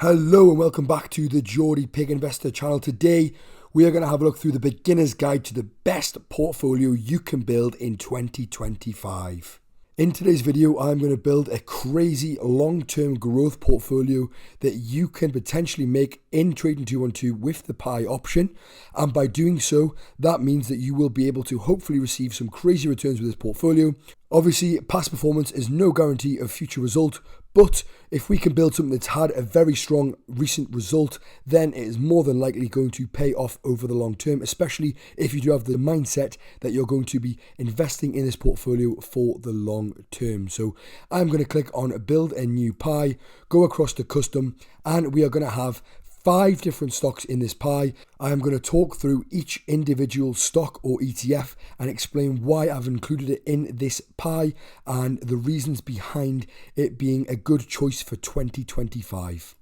Hello and welcome back to the Geordie Pig Investor channel. Today we are going to have a look through the beginner's guide to the best portfolio you can build in 2025. In today's video, I'm going to build a crazy long-term growth portfolio that you can potentially make in Trading 212 with the PI option. And by doing so, that means that you will be able to hopefully receive some crazy returns with this portfolio. Obviously, past performance is no guarantee of future result, but if we can build something that's had a very strong recent result, then it is more than likely going to pay off over the long term, especially if you do have the mindset that you're going to be investing in this portfolio for the long term. So I'm going to click on build a new pie, go across to custom, and we are going to have 5 different stocks in this pie. I am going to talk through each individual stock or ETF and explain why I've included it in this pie and the reasons behind it being a good choice for 2025.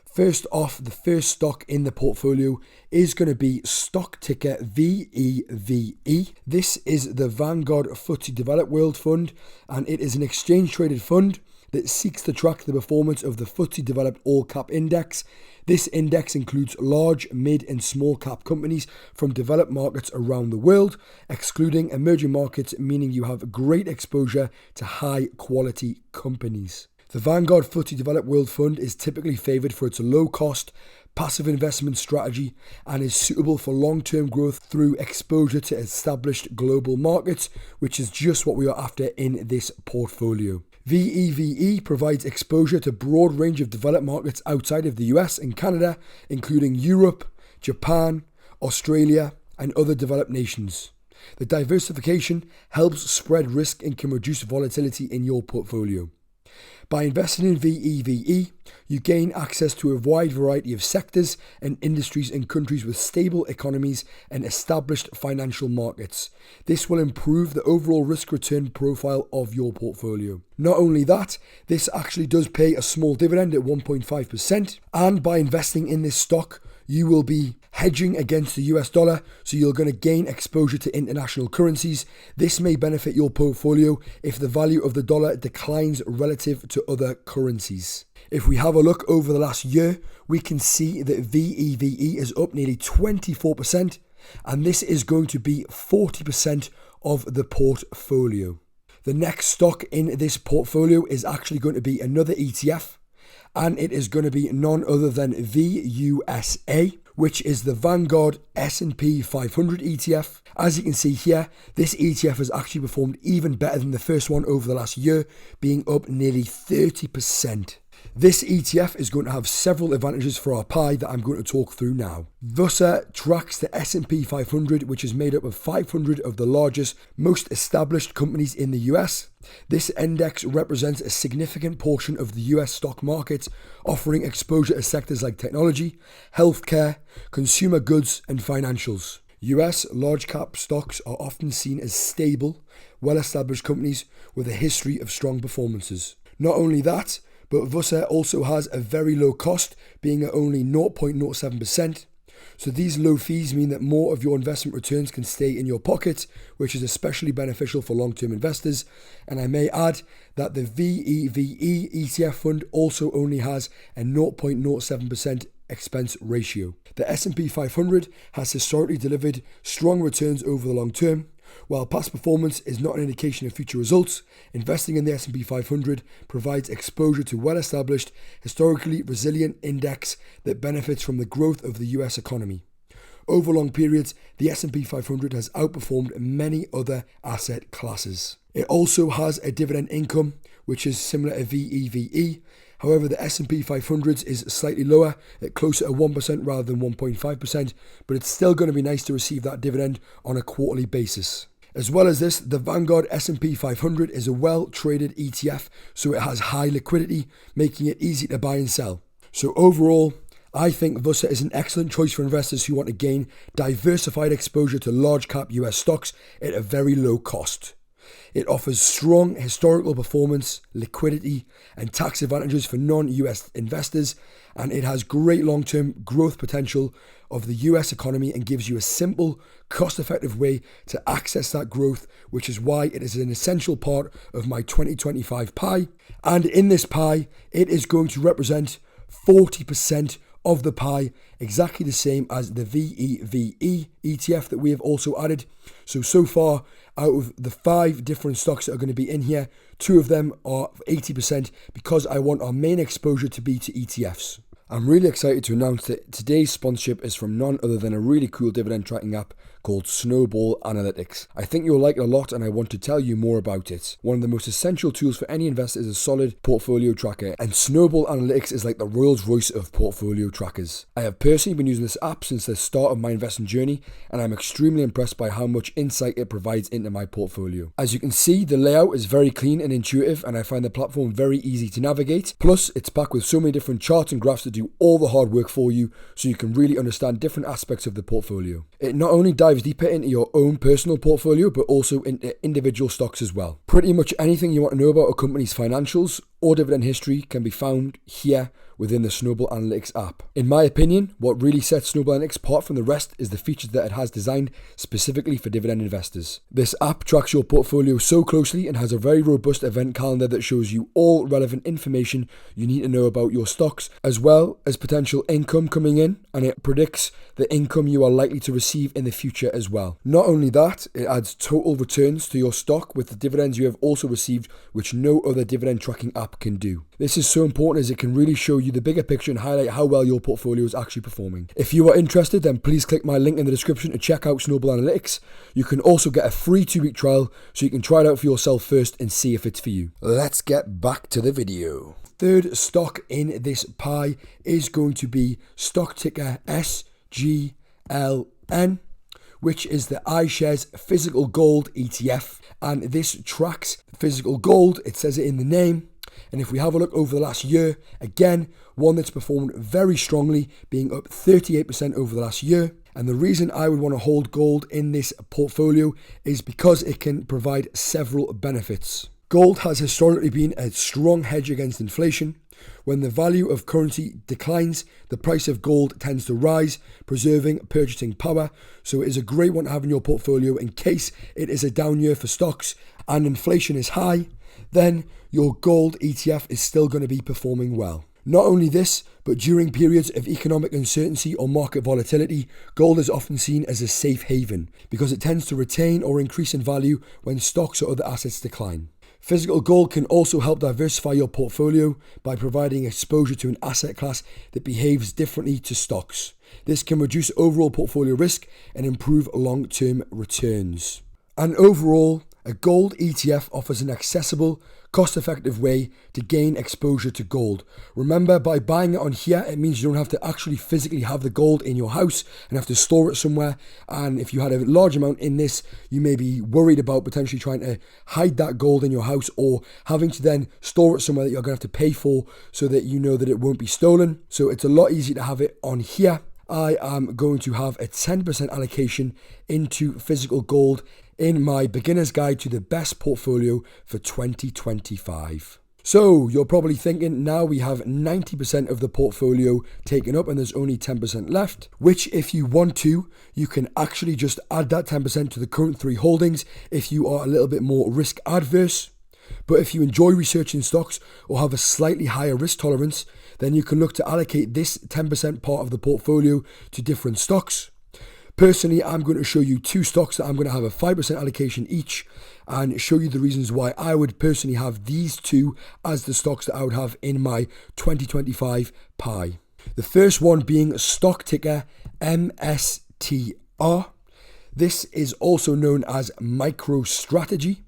First off, the first stock in the portfolio is going to be stock ticker VEVE. This is the Vanguard FTSE Developed World Fund, and it is an exchange traded fund that seeks to track the performance of the FTSE Developed All Cap Index. This index includes large, mid and small cap companies from developed markets around the world, excluding emerging markets, meaning you have great exposure to high quality companies. The Vanguard FTSE Developed World Fund is typically favoured for its low cost, passive investment strategy and is suitable for long-term growth through exposure to established global markets, which is just what we are after in this portfolio. VEVE provides exposure to a broad range of developed markets outside of the US and Canada, including Europe, Japan, Australia, and other developed nations. The diversification helps spread risk and can reduce volatility in your portfolio. By investing in VEVE, you gain access to a wide variety of sectors and industries in countries with stable economies and established financial markets. This will improve the overall risk-return profile of your portfolio. Not only that, this actually does pay a small dividend at 1.5%, and by investing in this stock, you will be hedging against the US dollar, so you're going to gain exposure to international currencies. This may benefit your portfolio if the value of the dollar declines relative to other currencies. If we have a look over the last year, we can see that VEVE is up nearly 24%, and this is going to be 40% of the portfolio. The next stock in this portfolio is actually going to be another ETF, and it is going to be none other than VUSA, which is the Vanguard S&P 500 ETF. As you can see here, this ETF has actually performed even better than the first one over the last year, being up nearly 30%. This ETF is going to have several advantages for our pie that I'm going to talk through now. VUSA tracks the S&P 500, which is made up of 500 of the largest, most established companies in the US. This index represents a significant portion of the US stock market, offering exposure to sectors like technology, healthcare, consumer goods, and financials. US large cap stocks are often seen as stable, well-established companies with a history of strong performances. Not only that, but VUSA also has a very low cost, being at only 0.07%. So these low fees mean that more of your investment returns can stay in your pocket, which is especially beneficial for long-term investors. And I may add that the VEVE ETF fund also only has a 0.07% expense ratio. The S&P 500 has historically delivered strong returns over the long term. While past performance is not an indication of future results, investing in the S&P 500 provides exposure to well-established, historically resilient index that benefits from the growth of the US economy. Over long periods, the S&P 500 has outperformed many other asset classes. It also has a dividend income, which is similar to VEVE. However, the S&P 500 is slightly lower, at closer to 1% rather than 1.5%, but it's still going to be nice to receive that dividend on a quarterly basis. As well as this, the Vanguard S&P 500 is a well-traded ETF, so it has high liquidity, making it easy to buy and sell. So overall, I think VUSA is an excellent choice for investors who want to gain diversified exposure to large cap US stocks at a very low cost. It offers strong historical performance, liquidity, and tax advantages for non-US investors, and it has great long-term growth potential of the US economy and gives you a simple, cost-effective way to access that growth, which is why it is an essential part of my 2025 pie. And in this pie, it is going to represent 40% of the pie, exactly the same as the VEVE ETF that we have also added. So far, out of the 5 different stocks that are going to be in here, 2 of them are 80% because I want our main exposure to be to ETFs. I'm really excited to announce that today's sponsorship is from none other than a really cool dividend tracking app called Snowball Analytics. I think you'll like it a lot and I want to tell you more about it. One of the most essential tools for any investor is a solid portfolio tracker, and Snowball Analytics is like the Rolls Royce of portfolio trackers. I have personally been using this app since the start of my investing journey, and I'm extremely impressed by how much insight it provides into my portfolio. As you can see, the layout is very clean and intuitive, and I find the platform very easy to navigate. Plus, it's packed with so many different charts and graphs that do all the hard work for you, so you can really understand different aspects of the portfolio. It not only dives deeper into your own personal portfolio, but also into individual stocks as well. Pretty much anything you want to know about a company's financials or dividend history can be found here within the Snowball Analytics app. In my opinion, what really sets Snowball Analytics apart from the rest is the features that it has designed specifically for dividend investors. This app tracks your portfolio so closely and has a very robust event calendar that shows you all relevant information you need to know about your stocks, as well as potential income coming in, and it predicts the income you are likely to receive in the future as well. Not only that, it adds total returns to your stock with the dividends you have also received, which no other dividend tracking app can do. This is so important as it can really show you the bigger picture and highlight how well your portfolio is actually performing. If you are interested, then please click my link in the description to check out Snowball Analytics. You can also get a free 2-week trial so you can try it out for yourself first and see if it's for you. Let's get back to the video. Third stock in this pie is going to be stock ticker SGLN, which is the iShares Physical Gold ETF, and this tracks physical gold. It says it in the name. And if we have a look over the last year, again, one that's performed very strongly, being up 38% over the last year. And the reason I would want to hold gold in this portfolio is because it can provide several benefits. Gold has historically been a strong hedge against inflation. When the value of currency declines, the price of gold tends to rise, preserving purchasing power. So it is a great one to have in your portfolio in case it is a down year for stocks and inflation is high. Then your gold ETF is still going to be performing well. Not only this, but during periods of economic uncertainty or market volatility, gold is often seen as a safe haven because it tends to retain or increase in value when stocks or other assets decline. Physical gold can also help diversify your portfolio by providing exposure to an asset class that behaves differently to stocks. This can reduce overall portfolio risk and improve long-term returns. And overall, a gold ETF offers an accessible, cost-effective way to gain exposure to gold. Remember, by buying it on here, it means you don't have to actually physically have the gold in your house and have to store it somewhere. And if you had a large amount in this, you may be worried about potentially trying to hide that gold in your house or having to then store it somewhere that you're going to have to pay for so that you know that it won't be stolen. So it's a lot easier to have it on here. I am going to have a 10% allocation into physical gold in my beginner's guide to the best portfolio for 2025. So you're probably thinking, now we have 90% of the portfolio taken up and there's only 10% left, which if you want to, you can actually just add that 10% to the current 3 holdings if you are a little bit more risk adverse. But if you enjoy researching stocks or have a slightly higher risk tolerance, then you can look to allocate this 10% part of the portfolio to different stocks. Personally, I'm going to show you 2 stocks that I'm going to have a 5% allocation each and show you the reasons why I would personally have these 2 as the stocks that I would have in my 2025 pie. The first one being stock ticker MSTR. This is also known as MicroStrategy.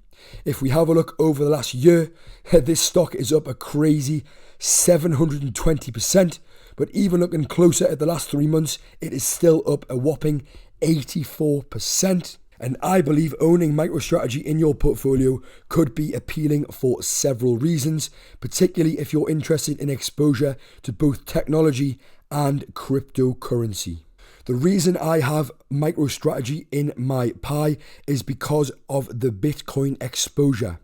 If we have a look over the last year, this stock is up a crazy 720%. But even looking closer at the last 3 months, it is still up a whopping 84%. And I believe owning MicroStrategy in your portfolio could be appealing for several reasons, particularly if you're interested in exposure to both technology and cryptocurrency. The reason I have MicroStrategy in my pie is because of the Bitcoin exposure.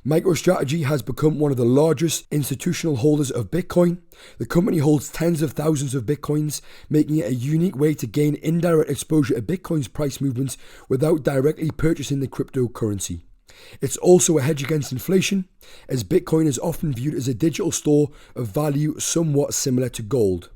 MicroStrategy has become one of the largest institutional holders of Bitcoin. The company holds tens of thousands of Bitcoins, making it a unique way to gain indirect exposure to Bitcoin's price movements without directly purchasing the cryptocurrency. It's also a hedge against inflation, as Bitcoin is often viewed as a digital store of value somewhat similar to gold.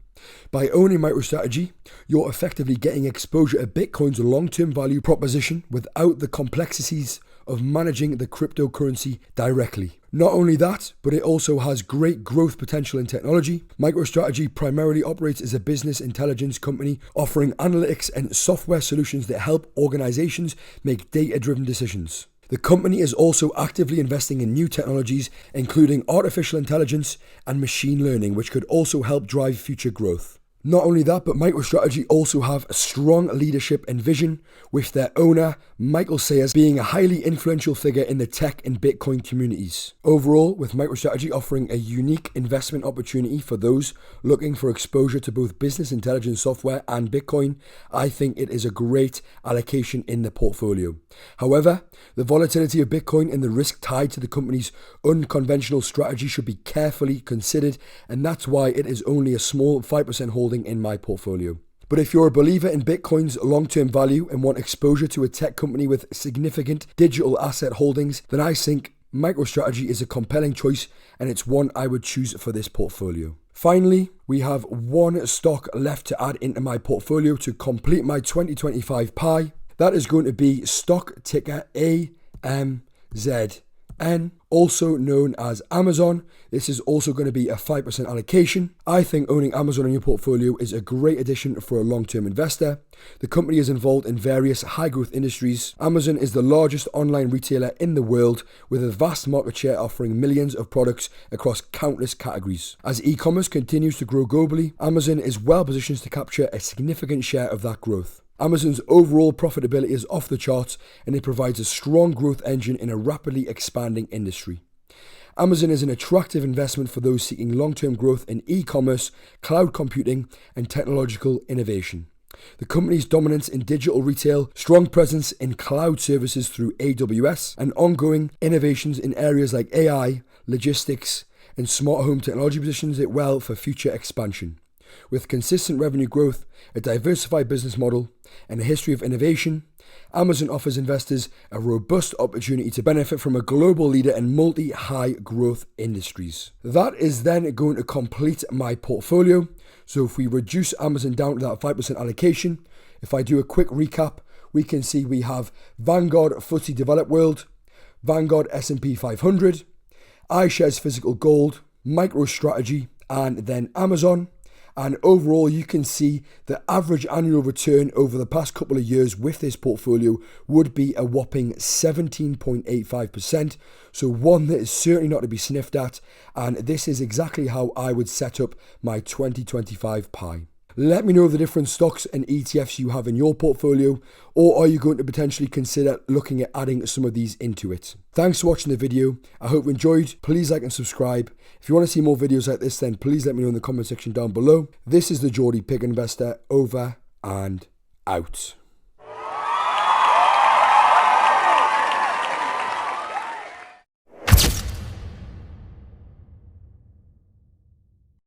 By owning MicroStrategy, you're effectively getting exposure to Bitcoin's long-term value proposition without the complexities of managing the cryptocurrency directly. Not only that, but it also has great growth potential in technology. MicroStrategy primarily operates as a business intelligence company offering analytics and software solutions that help organizations make data-driven decisions. The company is also actively investing in new technologies, including artificial intelligence and machine learning, which could also help drive future growth. Not only that, but MicroStrategy also have a strong leadership and vision, with their owner, Michael Sayers, being a highly influential figure in the tech and Bitcoin communities. Overall, with MicroStrategy offering a unique investment opportunity for those looking for exposure to both business intelligence software and Bitcoin, I think it is a great allocation in the portfolio. However, the volatility of Bitcoin and the risk tied to the company's unconventional strategy should be carefully considered, and that's why it is only a small 5% holding in my portfolio. But if you're a believer in Bitcoin's long-term value and want exposure to a tech company with significant digital asset holdings, then I think MicroStrategy is a compelling choice, and it's one I would choose for this portfolio. Finally, we have one stock left to add into my portfolio to complete my 2025 pie. That is going to be stock ticker AMZN, also known as Amazon. This is also going to be a 5% allocation. I think owning Amazon in your portfolio is a great addition for a long-term investor. The company is involved in various high-growth industries. Amazon is the largest online retailer in the world, with a vast market share offering millions of products across countless categories. As e-commerce continues to grow globally, Amazon is well positioned to capture a significant share of that growth. Amazon's overall profitability is off the charts, and it provides a strong growth engine in a rapidly expanding industry. Amazon is an attractive investment for those seeking long-term growth in e-commerce, cloud computing, and technological innovation. The company's dominance in digital retail, strong presence in cloud services through AWS, and ongoing innovations in areas like AI, logistics, and smart home technology positions it well for future expansion. With consistent revenue growth, a diversified business model, and a history of innovation, Amazon offers investors a robust opportunity to benefit from a global leader in multi-high growth industries. That is then going to complete my portfolio. So if we reduce Amazon down to that 5% allocation, if I do a quick recap, we can see we have Vanguard FTSE Developed World, Vanguard S&P 500, iShares Physical Gold, MicroStrategy, and then Amazon. And overall, you can see the average annual return over the past couple of years with this portfolio would be a whopping 17.85%. So one that is certainly not to be sniffed at. And this is exactly how I would set up my 2025 pie. Let me know the different stocks and ETFs you have in your portfolio, or are you going to potentially consider looking at adding some of these into it? Thanks for watching the video. I hope you enjoyed. Please like and subscribe. If you want to see more videos like this, then please let me know in the comment section down below. This is the Geordie Pig Investor, over and out.